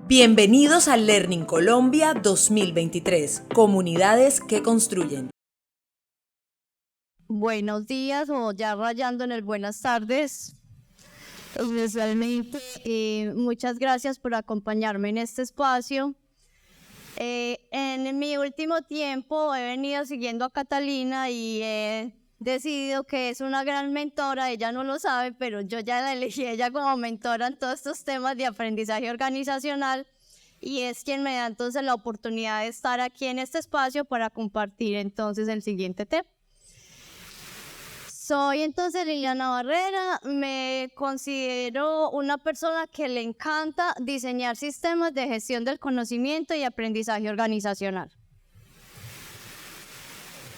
Bienvenidos al Learning Colombia 2023, comunidades que construyen. Buenos días o ya rayando en el buenas tardes. Realmente, muchas gracias por acompañarme en este espacio. En mi último tiempo he venido siguiendo a Catalina y he decidido que es una gran mentora. Ella no lo sabe, pero yo ya la elegí a ella como mentora en todos estos temas de aprendizaje organizacional y es quien me da entonces la oportunidad de estar aquí en este espacio para compartir entonces el siguiente tema. Soy entonces Liliana Barrera, me considero una persona que le encanta diseñar sistemas de gestión del conocimiento y aprendizaje organizacional.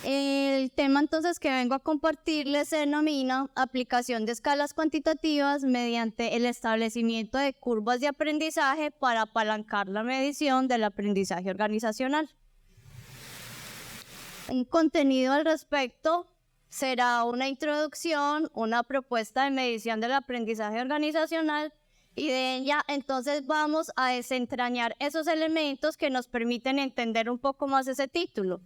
El tema entonces que vengo a compartirles se denomina aplicación de escalas cuantitativas mediante el establecimiento de curvas de aprendizaje para apalancar la medición del aprendizaje organizacional. Un contenido al respecto será una introducción, una propuesta de medición del aprendizaje organizacional y de ella entonces vamos a desentrañar esos elementos que nos permiten entender un poco más ese título.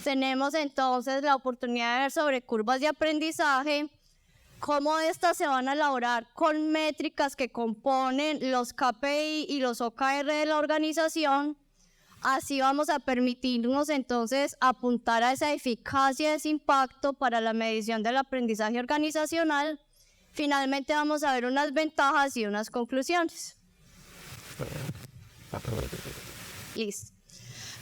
Tenemos entonces la oportunidad de ver sobre curvas de aprendizaje, cómo estas se van a elaborar con métricas que componen los KPI y los OKR de la organización. Así vamos a permitirnos entonces apuntar a esa eficacia de ese impacto para la medición del aprendizaje organizacional. Finalmente vamos a ver unas ventajas y unas conclusiones. Listo.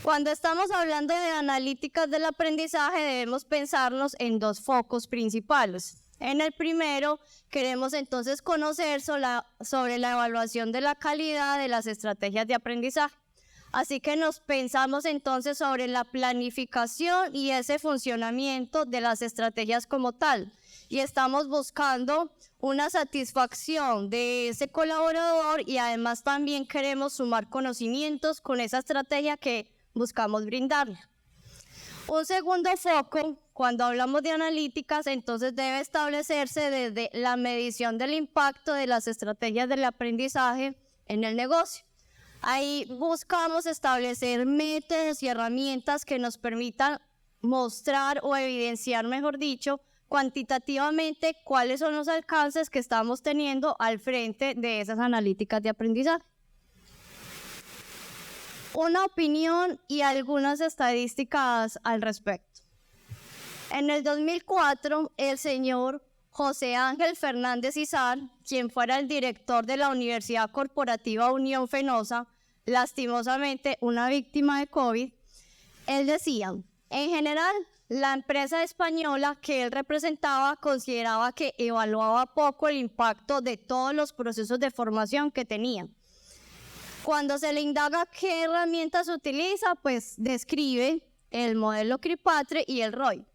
Cuando estamos hablando de analíticas del aprendizaje debemos pensarnos en dos focos principales. En el primero queremos entonces conocer sobre la evaluación de la calidad de las estrategias de aprendizaje. Así que nos pensamos entonces sobre la planificación y ese funcionamiento de las estrategias como tal. Y estamos buscando una satisfacción de ese colaborador y además también queremos sumar conocimientos con esa estrategia que buscamos brindarle. Un segundo foco, cuando hablamos de analíticas, entonces debe establecerse desde la medición del impacto de las estrategias del aprendizaje en el negocio. Ahí buscamos establecer métodos y herramientas que nos permitan mostrar o evidenciar, mejor dicho, cuantitativamente cuáles son los alcances que estamos teniendo al frente de esas analíticas de aprendizaje. Una opinión y algunas estadísticas al respecto. En el 2004, el señor José Ángel Fernández Izar, quien fuera el director de la Universidad Corporativa Unión Fenosa, lastimosamente una víctima de COVID, él decía, en general, la empresa española que él representaba consideraba que evaluaba poco el impacto de todos los procesos de formación que tenían. Cuando se le indaga qué herramientas utiliza, pues describe el modelo Kirkpatrick y el ROI,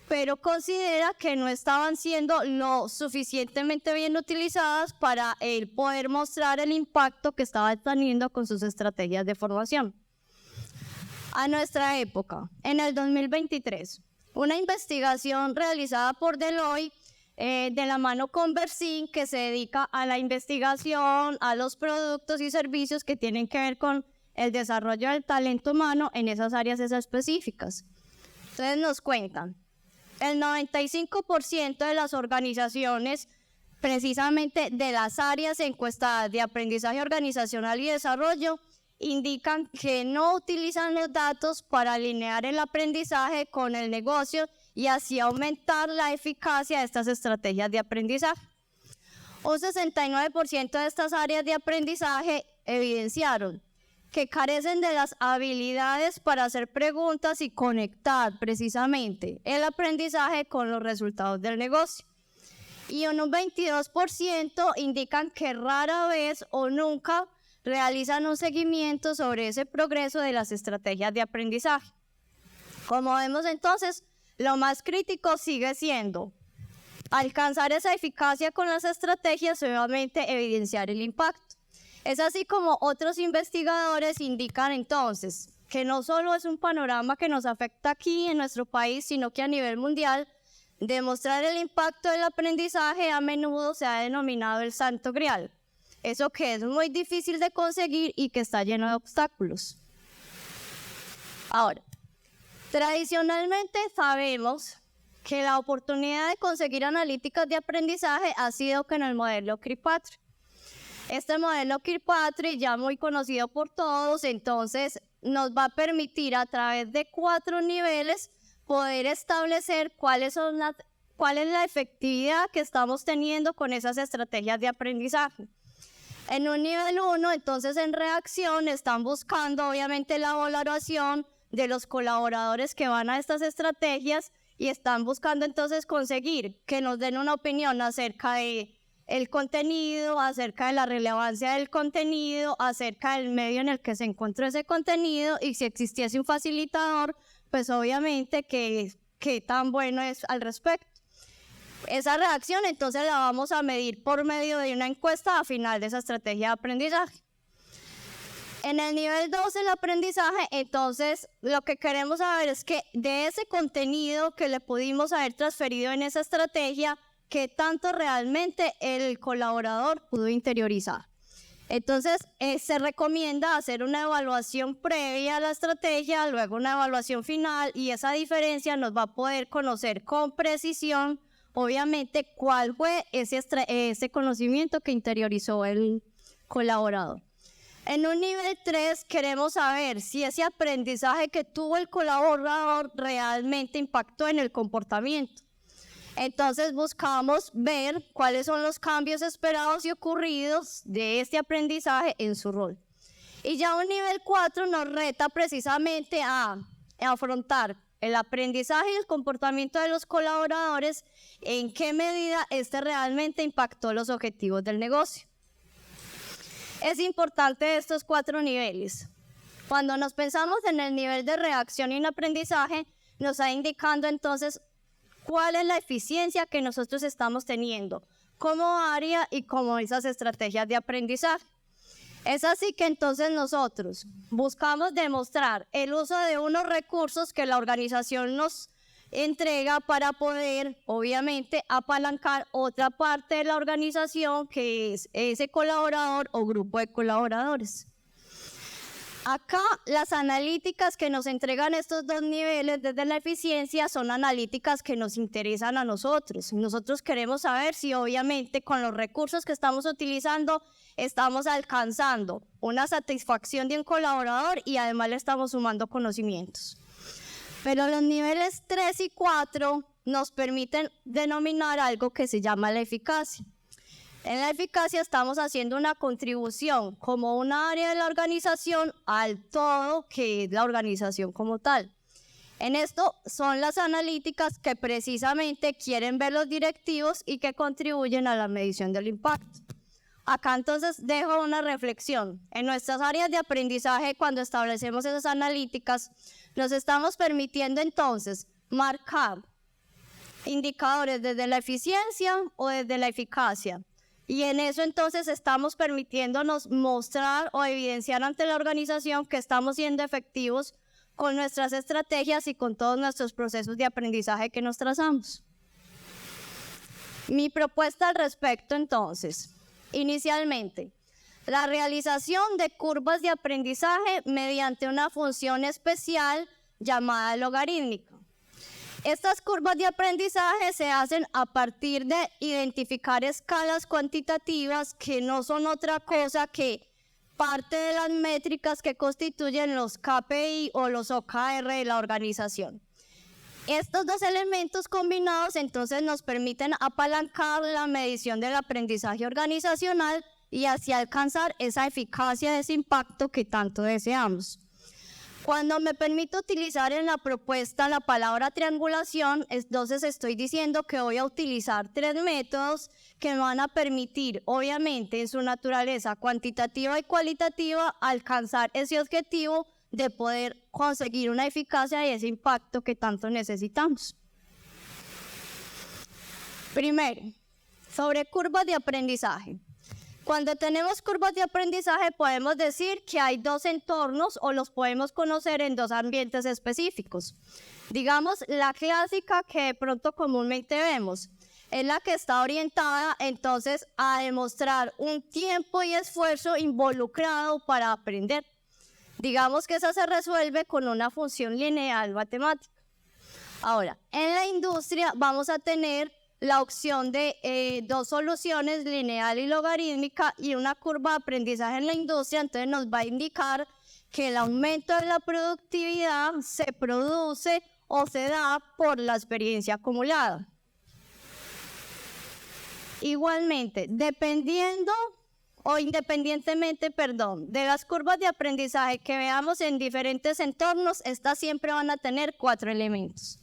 pero considera que no estaban siendo lo suficientemente bien utilizadas para él poder mostrar el impacto que estaba teniendo con sus estrategias de formación. A nuestra época, en el 2023, una investigación realizada por Deloitte de la mano con Bersin, que se dedica a la investigación, a los productos y servicios que tienen que ver con el desarrollo del talento humano en esas áreas específicas. Entonces nos cuentan, el 95% de las organizaciones, precisamente de las áreas encuestadas de aprendizaje organizacional y desarrollo, indican que no utilizan los datos para alinear el aprendizaje con el negocio y así aumentar la eficacia de estas estrategias de aprendizaje. Un 69% de estas áreas de aprendizaje evidenciaron que carecen de las habilidades para hacer preguntas y conectar precisamente el aprendizaje con los resultados del negocio. Y un 22% indican que rara vez o nunca realizan un seguimiento sobre ese progreso de las estrategias de aprendizaje. Como vemos entonces, lo más crítico sigue siendo alcanzar esa eficacia con las estrategias y obviamente evidenciar el impacto. Es así como otros investigadores indican entonces que no solo es un panorama que nos afecta aquí en nuestro país, sino que a nivel mundial, demostrar el impacto del aprendizaje a menudo se ha denominado el santo grial. eso que es muy difícil de conseguir y que está lleno de obstáculos. Ahora, tradicionalmente sabemos que la oportunidad de conseguir analíticas de aprendizaje ha sido con el modelo Kirkpatrick. Este modelo Kirkpatrick, ya muy conocido por todos, entonces nos va a permitir a través de 4 niveles poder establecer cuál es la efectividad que estamos teniendo con esas estrategias de aprendizaje. En un nivel 1, entonces en reacción, están buscando obviamente la valoración de los colaboradores que van a estas estrategias y están buscando entonces conseguir que nos den una opinión acerca de el contenido, acerca de la relevancia del contenido, acerca del medio en el que se encontró ese contenido y si existiese un facilitador, pues obviamente qué tan bueno es al respecto. Esa reacción entonces la vamos a medir por medio de una encuesta a final de esa estrategia de aprendizaje. En el nivel 2 del aprendizaje, entonces lo que queremos saber es que de ese contenido que le pudimos haber transferido en esa estrategia, qué tanto realmente el colaborador pudo interiorizar. Entonces se recomienda hacer una evaluación previa a la estrategia, luego una evaluación final y esa diferencia nos va a poder conocer con precisión, obviamente, cuál fue ese conocimiento que interiorizó el colaborador. En un nivel 3 queremos saber si ese aprendizaje que tuvo el colaborador realmente impactó en el comportamiento. Entonces buscamos ver cuáles son los cambios esperados y ocurridos de este aprendizaje en su rol. Y ya un nivel 4 nos reta precisamente a afrontar el aprendizaje y el comportamiento de los colaboradores, en qué medida este realmente impactó los objetivos del negocio. Es importante estos 4 niveles. Cuando nos pensamos en el nivel de reacción y en aprendizaje, nos está indicando entonces cuál es la eficiencia que nosotros estamos teniendo como área y como esas estrategias de aprendizaje. Es así que entonces nosotros buscamos demostrar el uso de unos recursos que la organización nos entrega para poder, obviamente, apalancar otra parte de la organización que es ese colaborador o grupo de colaboradores. Acá las analíticas que nos entregan estos 2 niveles desde la eficiencia son analíticas que nos interesan a nosotros. Nosotros queremos saber si obviamente con los recursos que estamos utilizando estamos alcanzando una satisfacción de un colaborador y además le estamos sumando conocimientos. Pero los niveles 3 y 4 nos permiten denominar algo que se llama la eficacia. En la eficacia estamos haciendo una contribución como una área de la organización al todo que es la organización como tal. En esto son las analíticas que precisamente quieren ver los directivos y que contribuyen a la medición del impacto. Acá entonces dejo una reflexión. En nuestras áreas de aprendizaje, cuando establecemos esas analíticas, nos estamos permitiendo entonces marcar indicadores desde la eficiencia o desde la eficacia. Y en eso entonces estamos permitiéndonos mostrar o evidenciar ante la organización que estamos siendo efectivos con nuestras estrategias y con todos nuestros procesos de aprendizaje que nos trazamos. Mi propuesta al respecto entonces, inicialmente, la realización de curvas de aprendizaje mediante una función especial llamada logarítmica. Estas curvas de aprendizaje se hacen a partir de identificar escalas cuantitativas que no son otra cosa que parte de las métricas que constituyen los KPI o los OKR de la organización. Estos 2 elementos combinados entonces nos permiten apalancar la medición del aprendizaje organizacional y así alcanzar esa eficacia de ese impacto que tanto deseamos. Cuando me permito utilizar en la propuesta la palabra triangulación, entonces estoy diciendo que voy a utilizar 3 métodos que me van a permitir, obviamente, en su naturaleza cuantitativa y cualitativa, alcanzar ese objetivo de poder conseguir una eficacia y ese impacto que tanto necesitamos. Primero, sobre curvas de aprendizaje. Cuando tenemos curvas de aprendizaje podemos decir que hay 2 entornos o los podemos conocer en 2 ambientes específicos. Digamos, la clásica que de pronto comúnmente vemos. es la que está orientada entonces a demostrar un tiempo y esfuerzo involucrado para aprender. Digamos que esa se resuelve con una función lineal matemática. Ahora, en la industria vamos a tener la opción de dos soluciones, lineal y logarítmica, y una curva de aprendizaje en la industria, entonces nos va a indicar que el aumento de la productividad se produce o se da por la experiencia acumulada. Igualmente, dependiendo o independientemente, de las curvas de aprendizaje que veamos en diferentes entornos, estas siempre van a tener 4 elementos.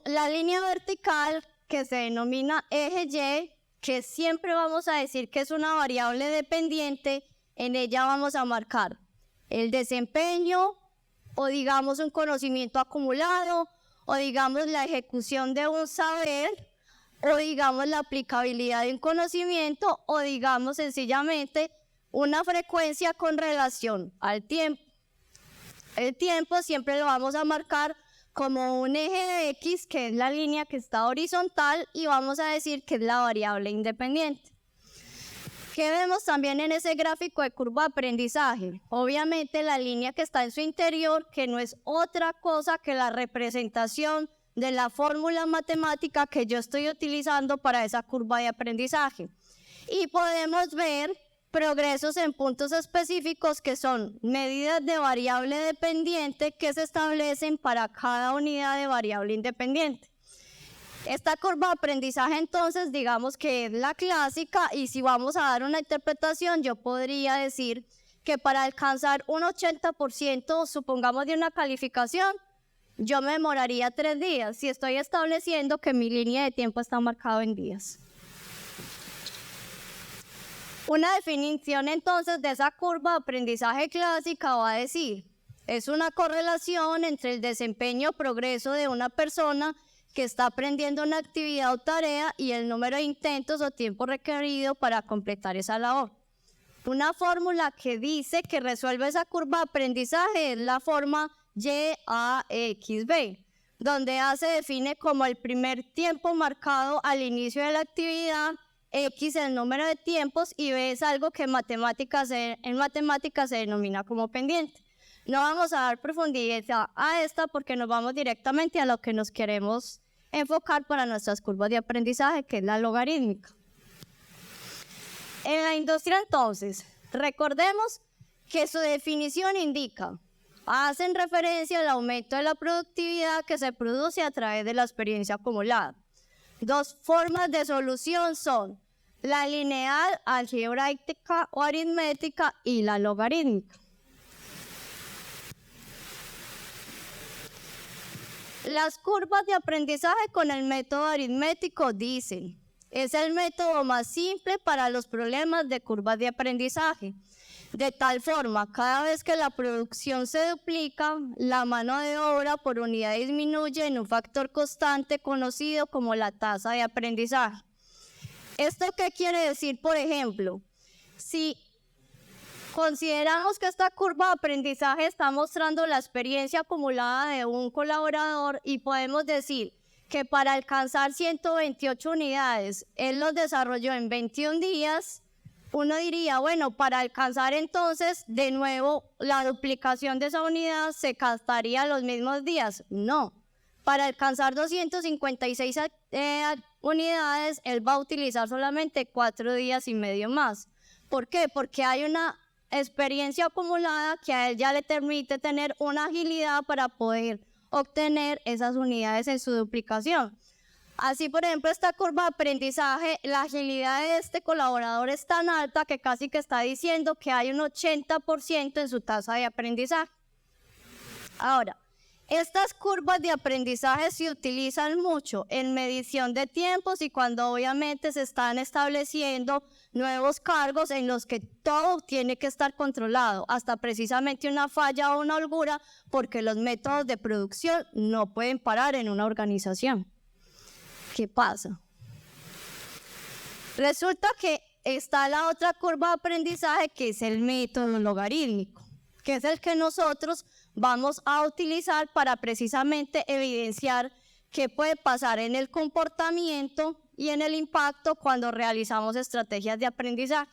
La línea vertical, que se denomina eje Y, que siempre vamos a decir que es una variable dependiente, en ella vamos a marcar el desempeño, o digamos un conocimiento acumulado, o digamos la ejecución de un saber, o digamos la aplicabilidad de un conocimiento, o digamos sencillamente una frecuencia con relación al tiempo. El tiempo siempre lo vamos a marcar como un eje de X, que es la línea que está horizontal, y vamos a decir que es la variable independiente. ¿Qué vemos también en ese gráfico de curva de aprendizaje? Obviamente la línea que está en su interior, que no es otra cosa que la representación de la fórmula matemática que yo estoy utilizando para esa curva de aprendizaje. Y podemos ver progresos en puntos específicos que son medidas de variable dependiente que se establecen para cada unidad de variable independiente. Esta curva de aprendizaje entonces digamos que es la clásica, y si vamos a dar una interpretación yo podría decir que para alcanzar un 80% supongamos de una calificación, yo me demoraría 3 días si estoy estableciendo que mi línea de tiempo está marcada en días. Una definición entonces de esa curva de aprendizaje clásica va a decir, es una correlación entre el desempeño o progreso de una persona que está aprendiendo una actividad o tarea y el número de intentos o tiempo requerido para completar esa labor. Una fórmula que dice que resuelve esa curva de aprendizaje es la forma YAXB, donde A se define como el primer tiempo marcado al inicio de la actividad, X el número de tiempos y B es algo que en matemáticas se denomina como pendiente. No vamos a dar profundidad a esta porque nos vamos directamente a lo que nos queremos enfocar para nuestras curvas de aprendizaje, que es la logarítmica. En la industria entonces, recordemos que su definición indica, hacen referencia al aumento de la productividad que se produce a través de la experiencia acumulada. Dos formas de solución son la lineal, algebraica o aritmética, y la logarítmica. Las curvas de aprendizaje con el método aritmético dicen, es el método más simple para los problemas de curvas de aprendizaje. De tal forma, cada vez que la producción se duplica, la mano de obra por unidad disminuye en un factor constante conocido como la tasa de aprendizaje. ¿Esto qué quiere decir? Por ejemplo, si consideramos que esta curva de aprendizaje está mostrando la experiencia acumulada de un colaborador y podemos decir que para alcanzar 128 unidades, él los desarrolló en 21 días, uno diría, bueno, para alcanzar entonces de nuevo la duplicación de esa unidad se gastaría los mismos días. No, para alcanzar 256 unidades, él va a utilizar solamente 4 días y medio más. ¿Por qué? Porque hay una experiencia acumulada que a él ya le permite tener una agilidad para poder obtener esas unidades en su duplicación. Así, por ejemplo, esta curva de aprendizaje, la agilidad de este colaborador es tan alta que casi que está diciendo que hay un 80% en su tasa de aprendizaje. Ahora, estas curvas de aprendizaje se utilizan mucho en medición de tiempos y cuando obviamente se están estableciendo nuevos cargos en los que todo tiene que estar controlado, hasta precisamente una falla o una holgura, porque los métodos de producción no pueden parar en una organización. ¿Qué pasa? Resulta que está la otra curva de aprendizaje que es el método logarítmico, que es el que nosotros vamos a utilizar para precisamente evidenciar qué puede pasar en el comportamiento y en el impacto cuando realizamos estrategias de aprendizaje.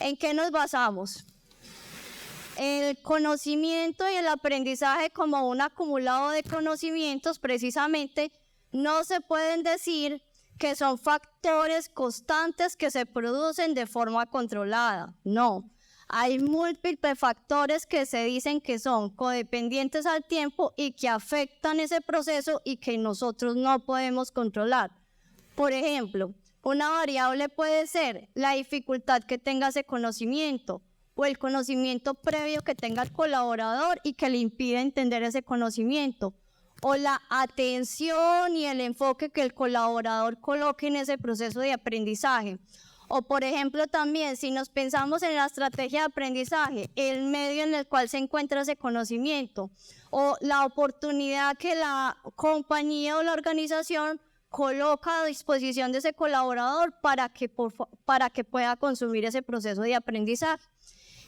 ¿En qué nos basamos? El conocimiento y el aprendizaje como un acumulado de conocimientos precisamente no se pueden decir que son factores constantes que se producen de forma controlada. No, hay múltiples factores que se dicen que son codependientes al tiempo y que afectan ese proceso y que nosotros no podemos controlar. Por ejemplo, una variable puede ser la dificultad que tenga ese conocimiento o el conocimiento previo que tenga el colaborador y que le impide entender ese conocimiento, o la atención y el enfoque que el colaborador coloque en ese proceso de aprendizaje. O por ejemplo también, si nos pensamos en la estrategia de aprendizaje, el medio en el cual se encuentra ese conocimiento, o la oportunidad que la compañía o la organización coloca a disposición de ese colaborador para que pueda consumir ese proceso de aprendizaje.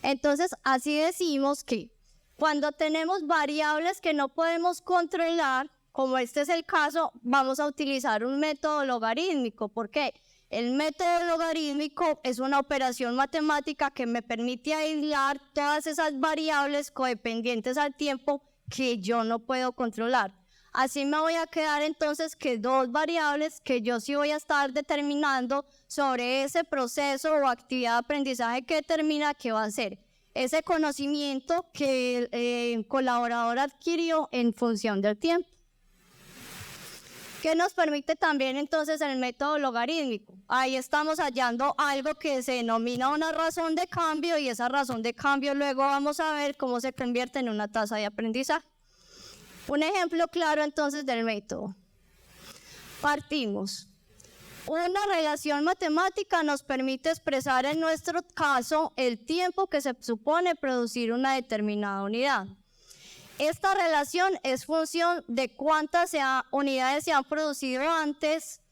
Entonces, así decimos que cuando tenemos variables que no podemos controlar, como este es el caso, vamos a utilizar un método logarítmico. ¿Por qué? El método logarítmico es una operación matemática que me permite aislar todas esas variables codependientes al tiempo que yo no puedo controlar. Así me voy a quedar entonces que dos variables que yo sí voy a estar determinando sobre ese proceso o actividad de aprendizaje que determina qué va a ser ese conocimiento que el colaborador adquirió en función del tiempo. ¿Qué nos permite también entonces el método logarítmico? Ahí estamos hallando algo que se denomina una razón de cambio y esa razón de cambio luego vamos a ver cómo se convierte en una tasa de aprendizaje. Un ejemplo claro entonces del método. Partimos. Una relación matemática nos permite expresar en nuestro caso el tiempo que se supone producir una determinada unidad. Esta relación es función de cuántas unidades se han producido antes.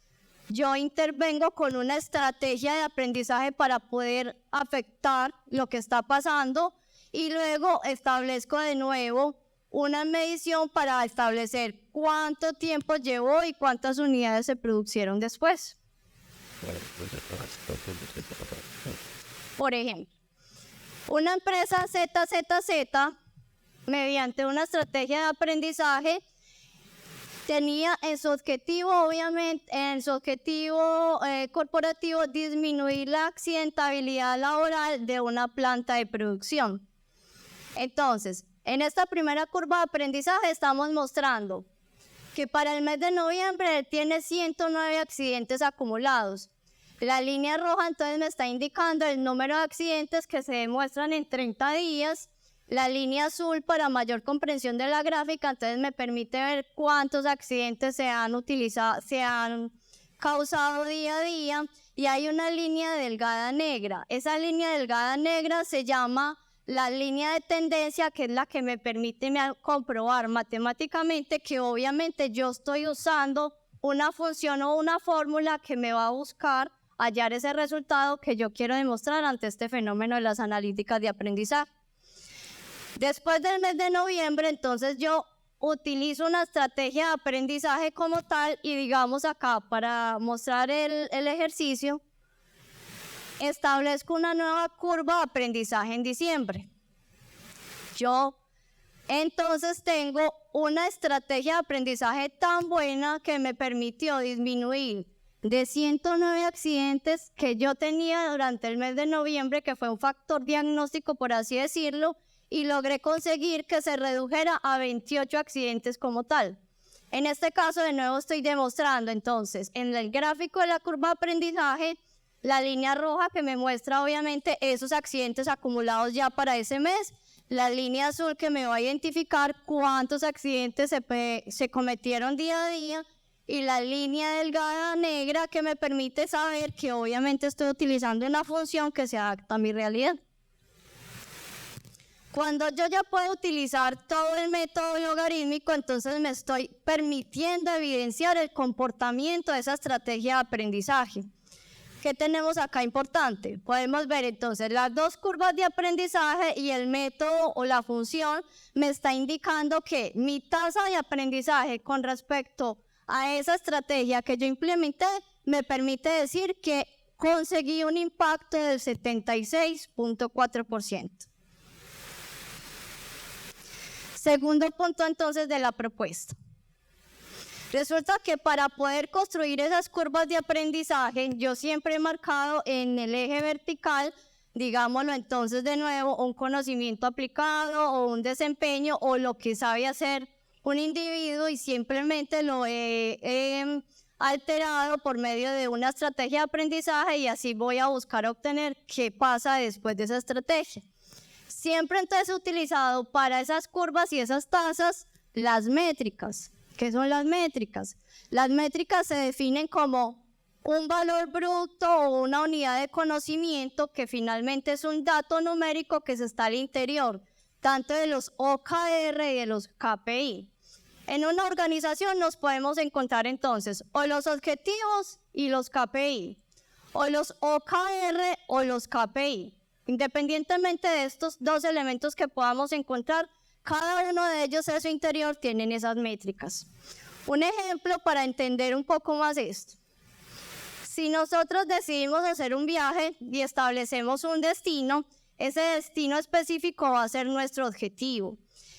Yo intervengo con una estrategia de aprendizaje para poder afectar lo que está pasando y luego establezco de nuevo una medición para establecer cuánto tiempo llevó y cuántas unidades se produjeron después. Por ejemplo, una empresa ZZZ, mediante una estrategia de aprendizaje, tenía en su objetivo, obviamente, en su objetivo corporativo, disminuir la accidentabilidad laboral de una planta de producción. Entonces, en esta primera curva de aprendizaje estamos mostrando que para el mes de noviembre tiene 109 accidentes acumulados. La línea roja entonces me está indicando el número de accidentes que se demuestran en 30 días. La línea azul, para mayor comprensión de la gráfica, entonces me permite ver cuántos accidentes se han causado día a día. Y hay una línea delgada negra. Esa línea delgada negra se llama la línea de tendencia, que es la que me permite comprobar matemáticamente que obviamente yo estoy usando una función o una fórmula que me va a buscar hallar ese resultado que yo quiero demostrar ante este fenómeno de las analíticas de aprendizaje. Después del mes de noviembre, entonces yo utilizo una estrategia de aprendizaje como tal y digamos acá para mostrar el ejercicio, establezco una nueva curva de aprendizaje en diciembre. Yo entonces tengo una estrategia de aprendizaje tan buena que me permitió disminuir de 109 accidentes que yo tenía durante el mes de noviembre, que fue un factor diagnóstico por así decirlo, y logré conseguir que se redujera a 28 accidentes como tal. En este caso de nuevo estoy demostrando entonces en el gráfico de la curva de aprendizaje la línea roja que me muestra obviamente esos accidentes acumulados ya para ese mes, la línea azul que me va a identificar cuántos accidentes se cometieron día a día y la línea delgada negra que me permite saber que obviamente estoy utilizando una función que se adapta a mi realidad. Cuando yo ya puedo utilizar todo el método logarítmico, entonces me estoy permitiendo evidenciar el comportamiento de esa estrategia de aprendizaje. ¿Qué tenemos acá importante? Podemos ver entonces las dos curvas de aprendizaje y el método o la función me está indicando que mi tasa de aprendizaje con respecto a esa estrategia que yo implementé, me permite decir que conseguí un impacto del 76.4%. Segundo punto entonces de la propuesta. Resulta que para poder construir esas curvas de aprendizaje, yo siempre he marcado en el eje vertical, digámoslo entonces de nuevo, un conocimiento aplicado o un desempeño o lo que sabe hacer un individuo, y simplemente lo he alterado por medio de una estrategia de aprendizaje, y así voy a buscar obtener qué pasa después de esa estrategia. Siempre entonces he utilizado para esas curvas y esas tasas las métricas. ¿Qué son las métricas? Las métricas se definen como un valor bruto o una unidad de conocimiento que finalmente es un dato numérico que se está al interior, tanto de los OKR y de los KPI. En una organización nos podemos encontrar entonces o los objetivos y los KPI, o los OKR o los KPI. Independientemente de estos dos elementos que podamos encontrar, cada uno de ellos en su interior tienen esas métricas. Un ejemplo para entender un poco más esto. Si nosotros decidimos hacer un viaje y establecemos un destino, ese destino específico va a ser nuestro objetivo.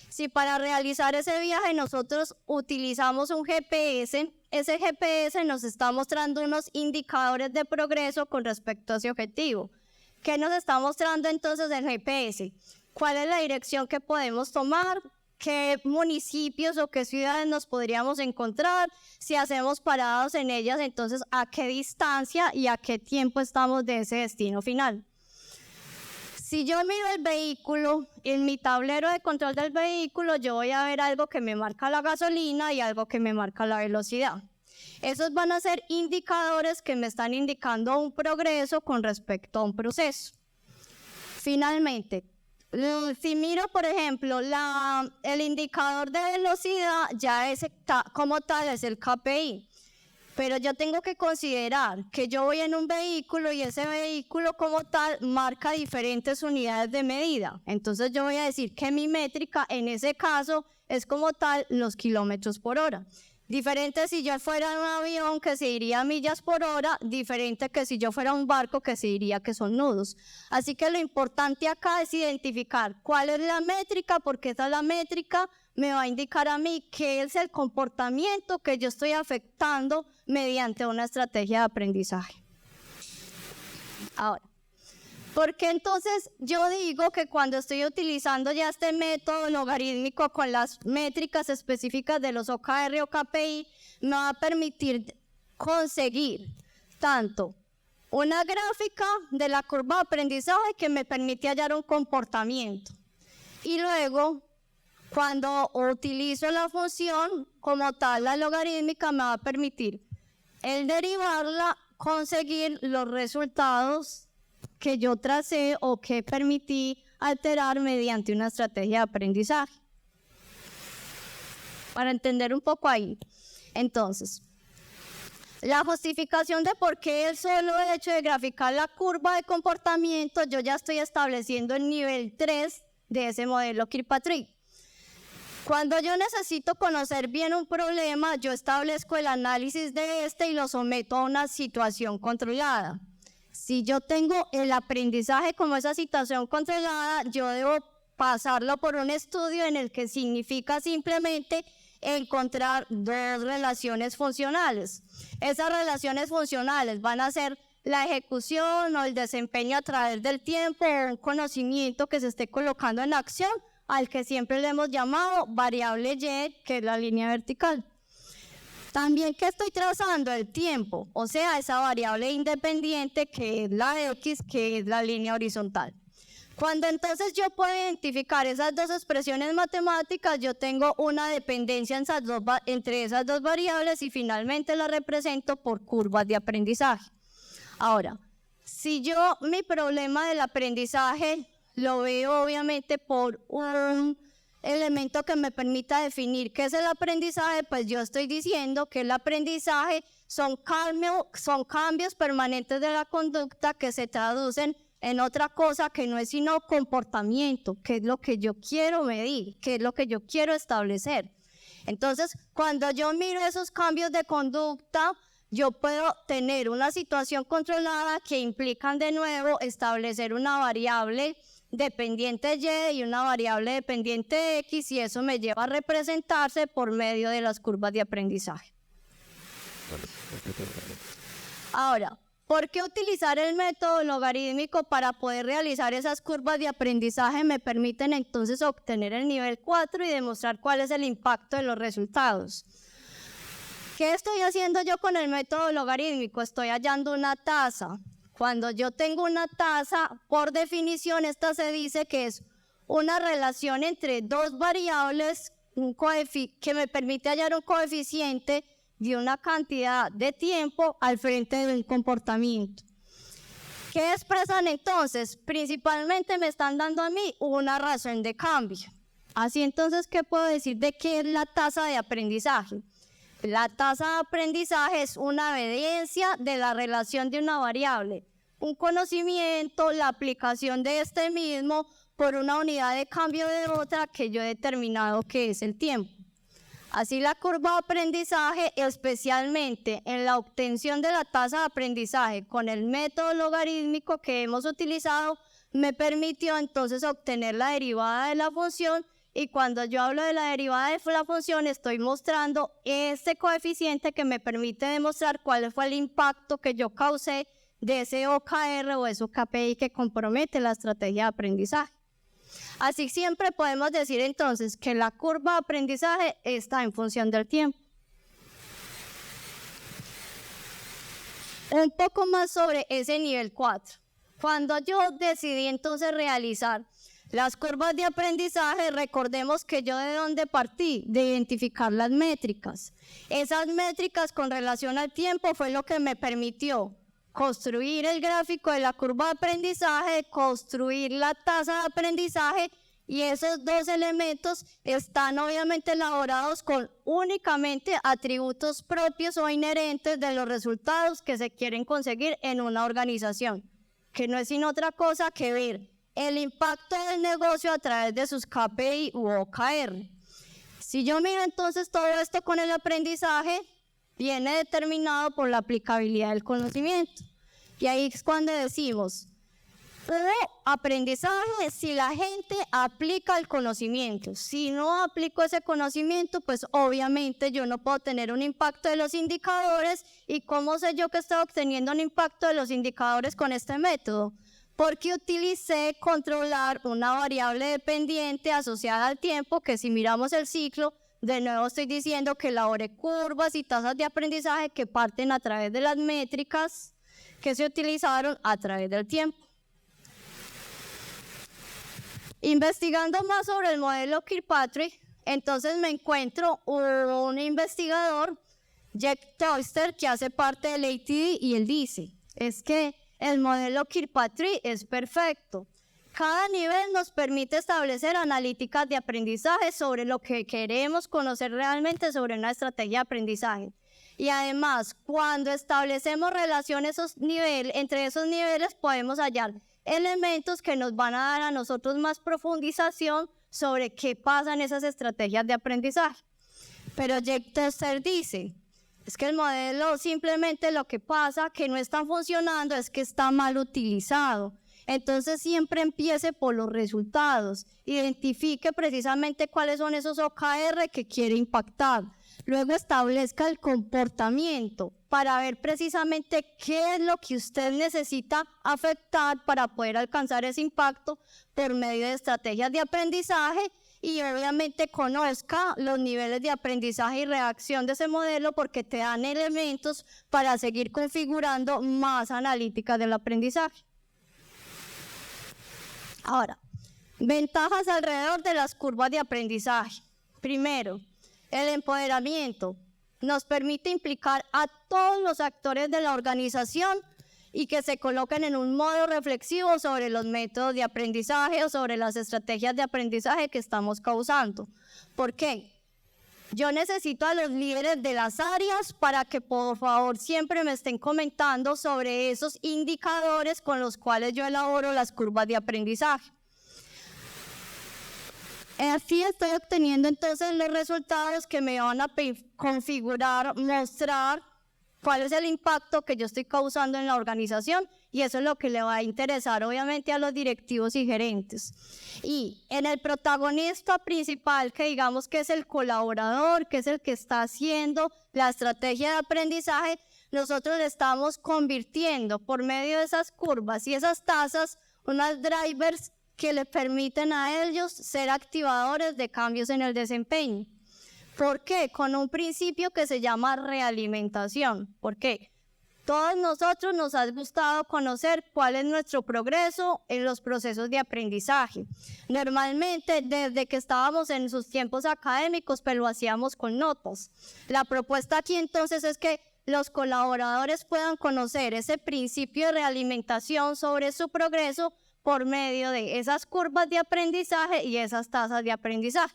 Si para realizar ese viaje nosotros utilizamos un GPS, ese GPS nos está mostrando unos indicadores de progreso con respecto a ese objetivo. ¿Qué nos está mostrando entonces el GPS? ¿Cuál es la dirección que podemos tomar? ¿Qué municipios o qué ciudades nos podríamos encontrar? Si hacemos paradas en ellas, entonces ¿a qué distancia y a qué tiempo estamos de ese destino final? Si yo miro el vehículo, en mi tablero de control del vehículo, yo voy a ver algo que me marca la gasolina y algo que me marca la velocidad. Esos van a ser indicadores que me están indicando un progreso con respecto a un proceso. Finalmente, si miro, por ejemplo, el indicador de velocidad, ya como tal es el KPI. Pero yo tengo que considerar que yo voy en un vehículo y ese vehículo como tal marca diferentes unidades de medida. Entonces yo voy a decir que mi métrica en ese caso es como tal los kilómetros por hora. Diferente si yo fuera en un avión que se iría a millas por hora, diferente que si yo fuera un barco que se diría que son nudos. Así que lo importante acá es identificar cuál es la métrica, porque esa es la métrica me va a indicar a mí qué es el comportamiento que yo estoy afectando mediante una estrategia de aprendizaje. Ahora, ¿por qué entonces yo digo que cuando estoy utilizando ya este método logarítmico con las métricas específicas de los OKR o KPI, me va a permitir conseguir tanto una gráfica de la curva de aprendizaje que me permite hallar un comportamiento, y luego cuando utilizo la función como tal, la logarítmica, me va a permitir el derivarla, conseguir los resultados que yo tracé o que permití alterar mediante una estrategia de aprendizaje. Para entender un poco ahí, entonces, la justificación de por qué el solo hecho de graficar la curva de comportamiento, yo ya estoy estableciendo el nivel 3 de ese modelo Kirkpatrick. Cuando yo necesito conocer bien un problema, yo establezco el análisis de este y lo someto a una situación controlada. Si yo tengo el aprendizaje como esa situación controlada, yo debo pasarlo por un estudio en el que significa simplemente encontrar dos relaciones funcionales. Esas relaciones funcionales van a ser la ejecución o el desempeño a través del tiempo, o un conocimiento que se esté colocando en acción, al que siempre le hemos llamado variable Y, que es la línea vertical. También que estoy trazando el tiempo, o sea, esa variable independiente que es la X, que es la línea horizontal. Cuando entonces yo puedo identificar esas dos expresiones matemáticas, yo tengo una dependencia entre esas dos variables y finalmente la represento por curvas de aprendizaje. Ahora, si yo mi problema del aprendizaje lo veo obviamente por un elemento que me permita definir qué es el aprendizaje, pues yo estoy diciendo que el aprendizaje son cambios permanentes de la conducta que se traducen en otra cosa que no es sino comportamiento, que es lo que yo quiero medir, que es lo que yo quiero establecer. Entonces, cuando yo miro esos cambios de conducta, yo puedo tener una situación controlada que implican de nuevo establecer una variable dependiente Y y una variable dependiente X, y eso me lleva a representarse por medio de las curvas de aprendizaje. Ahora, ¿por qué utilizar el método logarítmico para poder realizar esas curvas de aprendizaje me permiten entonces obtener el nivel 4 y demostrar cuál es el impacto de los resultados? ¿Qué estoy haciendo yo con el método logarítmico? Estoy hallando una tasa. Cuando yo tengo una tasa, por definición, esta se dice que es una relación entre dos variables que me permite hallar un coeficiente de una cantidad de tiempo al frente de un comportamiento. ¿Qué expresan entonces? Principalmente me están dando a mí una razón de cambio. Así entonces, ¿qué puedo decir de qué es la tasa de aprendizaje? La tasa de aprendizaje es una evidencia de la relación de una variable, un conocimiento, la aplicación de este mismo por una unidad de cambio de otra que yo he determinado que es el tiempo. Así la curva de aprendizaje, especialmente en la obtención de la tasa de aprendizaje con el método logarítmico que hemos utilizado, me permitió entonces obtener la derivada de la función. Y cuando yo hablo de la derivada de la función, estoy mostrando este coeficiente que me permite demostrar cuál fue el impacto que yo causé de ese OKR o ese KPI que compromete la estrategia de aprendizaje. Así siempre podemos decir entonces que la curva de aprendizaje está en función del tiempo. Un poco más sobre ese nivel 4. Cuando yo decidí entonces realizar las curvas de aprendizaje, recordemos que yo de dónde partí, de identificar las métricas. Esas métricas con relación al tiempo fue lo que me permitió construir el gráfico de la curva de aprendizaje, construir la tasa de aprendizaje, y esos dos elementos están obviamente elaborados con únicamente atributos propios o inherentes de los resultados que se quieren conseguir en una organización, que no es sin otra cosa que ver el impacto del negocio a través de sus KPI u OKR. Si yo miro entonces todo esto con el aprendizaje, viene determinado por la aplicabilidad del conocimiento. Y ahí es cuando decimos, aprendizaje si la gente aplica el conocimiento. Si no aplico ese conocimiento, pues obviamente yo no puedo tener un impacto de los indicadores. ¿Y cómo sé yo que estoy obteniendo un impacto de los indicadores con este método? Porque utilicé controlar una variable dependiente asociada al tiempo, que si miramos el ciclo, de nuevo estoy diciendo que elaboré curvas y tasas de aprendizaje que parten a través de las métricas que se utilizaron a través del tiempo. Investigando más sobre el modelo Kirkpatrick, entonces me encuentro un investigador, Jack Toyster, que hace parte del ATD, y él dice, es que el modelo Kirkpatrick es perfecto. Cada nivel nos permite establecer analíticas de aprendizaje sobre lo que queremos conocer realmente sobre una estrategia de aprendizaje. Y además, cuando establecemos relaciones entre esos niveles, podemos hallar elementos que nos van a dar a nosotros más profundización sobre qué pasa en esas estrategias de aprendizaje. Pero Jack Toyster dice, es que el modelo simplemente lo que pasa que no está funcionando es que está mal utilizado. Entonces siempre empiece por los resultados, identifique precisamente cuáles son esos OKR que quiere impactar. Luego establezca el comportamiento para ver precisamente qué es lo que usted necesita afectar para poder alcanzar ese impacto por medio de estrategias de aprendizaje, y obviamente conozca los niveles de aprendizaje y reacción de ese modelo, porque te dan elementos para seguir configurando más analíticas del aprendizaje. Ahora, ventajas alrededor de las curvas de aprendizaje. Primero, el empoderamiento nos permite implicar a todos los actores de la organización y que se coloquen en un modo reflexivo sobre los métodos de aprendizaje o sobre las estrategias de aprendizaje que estamos causando. ¿Por qué? Yo necesito a los líderes de las áreas para que por favor siempre me estén comentando sobre esos indicadores con los cuales yo elaboro las curvas de aprendizaje. Así estoy obteniendo entonces los resultados que me van a configurar, mostrar cuál es el impacto que yo estoy causando en la organización, y eso es lo que le va a interesar obviamente a los directivos y gerentes. Y en el protagonista principal, que digamos que es el colaborador, que es el que está haciendo la estrategia de aprendizaje, nosotros le estamos convirtiendo por medio de esas curvas y esas tasas, unas drivers que le permiten a ellos ser activadores de cambios en el desempeño. ¿Por qué? Con un principio que se llama realimentación. ¿Por qué? Todos nosotros nos ha gustado conocer cuál es nuestro progreso en los procesos de aprendizaje. Normalmente, desde que estábamos en sus tiempos académicos, pues lo hacíamos con notas. La propuesta aquí entonces es que los colaboradores puedan conocer ese principio de realimentación sobre su progreso por medio de esas curvas de aprendizaje y esas tasas de aprendizaje.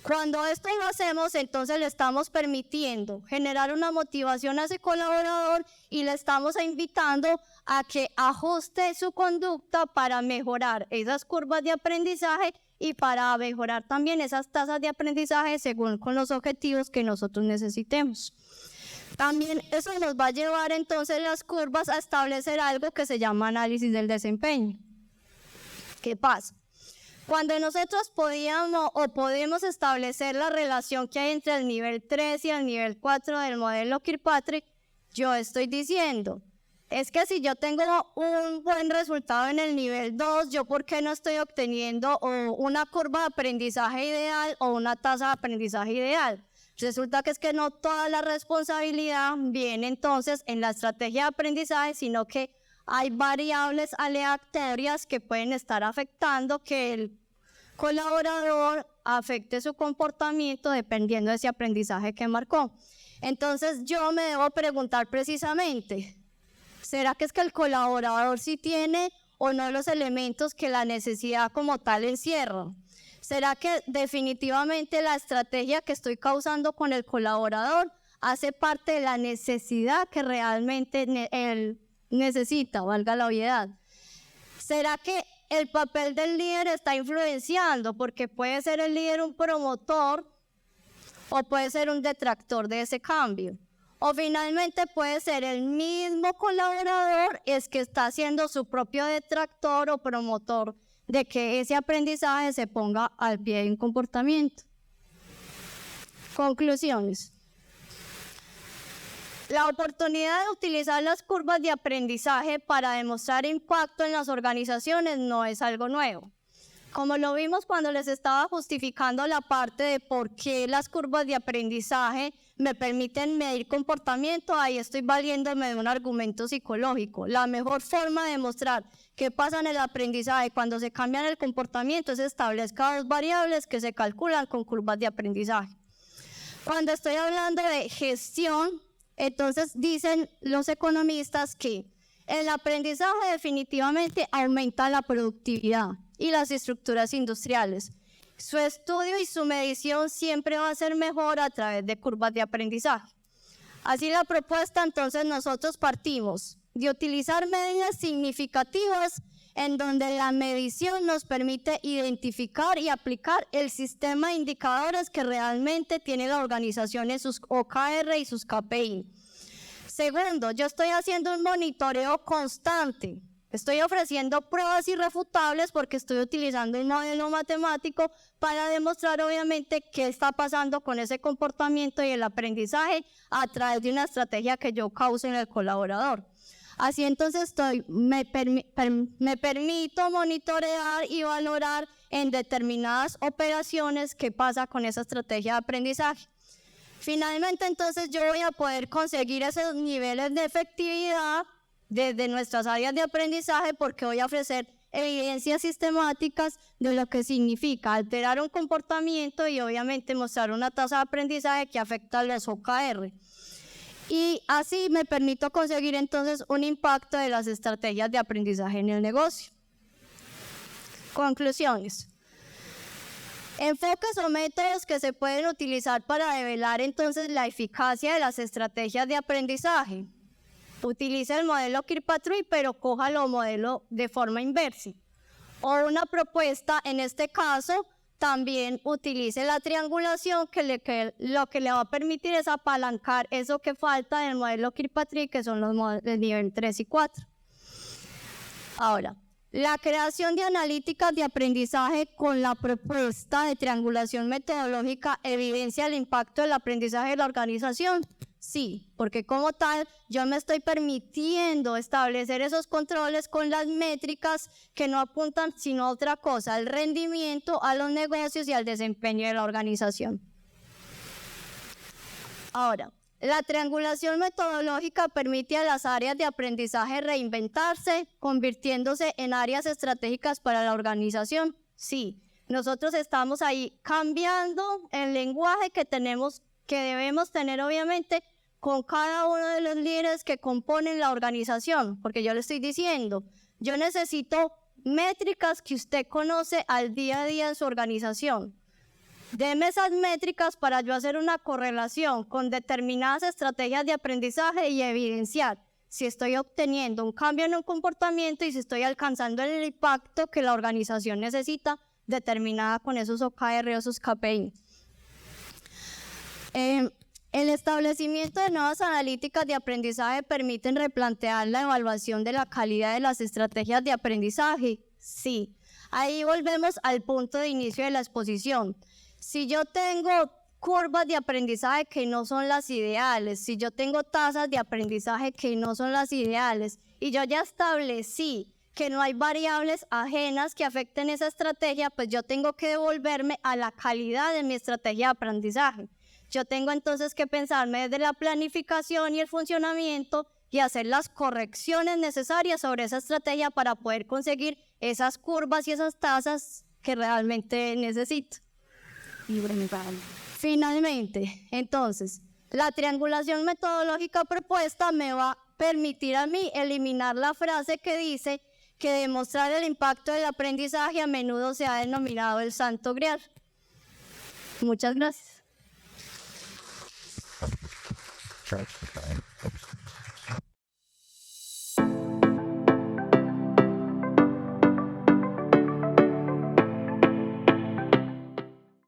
Cuando esto lo hacemos, entonces le estamos permitiendo generar una motivación a ese colaborador y le estamos invitando a que ajuste su conducta para mejorar esas curvas de aprendizaje y para mejorar también esas tasas de aprendizaje según con los objetivos que nosotros necesitemos. También eso nos va a llevar entonces las curvas a establecer algo que se llama análisis del desempeño. ¿Qué pasa? Cuando nosotros podemos establecer la relación que hay entre el nivel 3 y el nivel 4 del modelo Kirkpatrick, yo estoy diciendo, es que si yo tengo un buen resultado en el nivel 2, ¿yo por qué no estoy obteniendo una curva de aprendizaje ideal o una tasa de aprendizaje ideal? Resulta que es que no toda la responsabilidad viene entonces en la estrategia de aprendizaje, sino que hay variables aleatorias que pueden estar afectando que el colaborador afecte su comportamiento dependiendo de ese aprendizaje que marcó. Entonces yo me debo preguntar precisamente, ¿será que es que el colaborador sí tiene o no los elementos que la necesidad como tal encierra? ¿Será que definitivamente la estrategia que estoy causando con el colaborador hace parte de la necesidad que realmente él necesita, valga la obviedad? ¿Será que el papel del líder está influenciando? Porque puede ser el líder un promotor o puede ser un detractor de ese cambio. O finalmente puede ser el mismo colaborador es que está siendo su propio detractor o promotor de que ese aprendizaje se ponga al pie de un comportamiento. Conclusiones. La oportunidad de utilizar las curvas de aprendizaje para demostrar impacto en las organizaciones no es algo nuevo. Como lo vimos cuando les estaba justificando la parte de por qué las curvas de aprendizaje me permiten medir comportamiento, ahí estoy valiéndome de un argumento psicológico. La mejor forma de demostrar qué pasa en el aprendizaje cuando se cambian el comportamiento es establezca dos variables que se calculan con curvas de aprendizaje. Cuando estoy hablando de gestión, entonces dicen los economistas que el aprendizaje definitivamente aumenta la productividad y las estructuras industriales. Su estudio y su medición siempre va a ser mejor a través de curvas de aprendizaje. Así la propuesta, entonces nosotros partimos de utilizar medidas significativas en donde la medición nos permite identificar y aplicar el sistema de indicadores que realmente tiene la organización en sus OKR y sus KPI. Segundo, yo estoy haciendo un monitoreo constante. Estoy ofreciendo pruebas irrefutables porque estoy utilizando un modelo matemático para demostrar obviamente qué está pasando con ese comportamiento y el aprendizaje a través de una estrategia que yo cause en el colaborador. Así entonces me permito monitorear y valorar en determinadas operaciones qué pasa con esa estrategia de aprendizaje. Finalmente entonces yo voy a poder conseguir esos niveles de efectividad desde nuestras áreas de aprendizaje porque voy a ofrecer evidencias sistemáticas de lo que significa alterar un comportamiento y obviamente mostrar una tasa de aprendizaje que afecta a los OKR. Y así me permito conseguir entonces un impacto de las estrategias de aprendizaje en el negocio. Conclusiones. Enfoques o métodos que se pueden utilizar para develar entonces la eficacia de las estrategias de aprendizaje. Utilice el modelo Kirkpatrick, pero cójalo modelo de forma inversa. O una propuesta, en este caso, también utilice la triangulación, lo que le va a permitir es apalancar eso que falta del modelo Kirkpatrick, que son los modelos de nivel 3 y 4. Ahora, la creación de analíticas de aprendizaje con la propuesta de triangulación metodológica evidencia el impacto del aprendizaje de la organización. Sí, porque como tal, yo me estoy permitiendo establecer esos controles con las métricas que no apuntan sino a otra cosa, al rendimiento, a los negocios y al desempeño de la organización. Ahora, la triangulación metodológica permite a las áreas de aprendizaje reinventarse, convirtiéndose en áreas estratégicas para la organización. Sí, nosotros estamos ahí cambiando el lenguaje que debemos tener obviamente con cada uno de los líderes que componen la organización, porque yo le estoy diciendo, yo necesito métricas que usted conoce al día a día en su organización. Deme esas métricas para yo hacer una correlación con determinadas estrategias de aprendizaje y evidenciar si estoy obteniendo un cambio en un comportamiento y si estoy alcanzando el impacto que la organización necesita determinada con esos OKR o esos KPI. El establecimiento de nuevas analíticas de aprendizaje permiten replantear la evaluación de la calidad de las estrategias de aprendizaje. Sí, ahí volvemos al punto de inicio de la exposición. Si yo tengo curvas de aprendizaje que no son las ideales, si yo tengo tasas de aprendizaje que no son las ideales y yo ya establecí que no hay variables ajenas que afecten esa estrategia, pues yo tengo que devolverme a la calidad de mi estrategia de aprendizaje. Yo tengo entonces que pensarme desde la planificación y el funcionamiento y hacer las correcciones necesarias sobre esa estrategia para poder conseguir esas curvas y esas tasas que realmente necesito. Finalmente, entonces, la triangulación metodológica propuesta me va a permitir a mí eliminar la frase que dice que demostrar el impacto del aprendizaje a menudo se ha denominado el santo grial. Muchas gracias.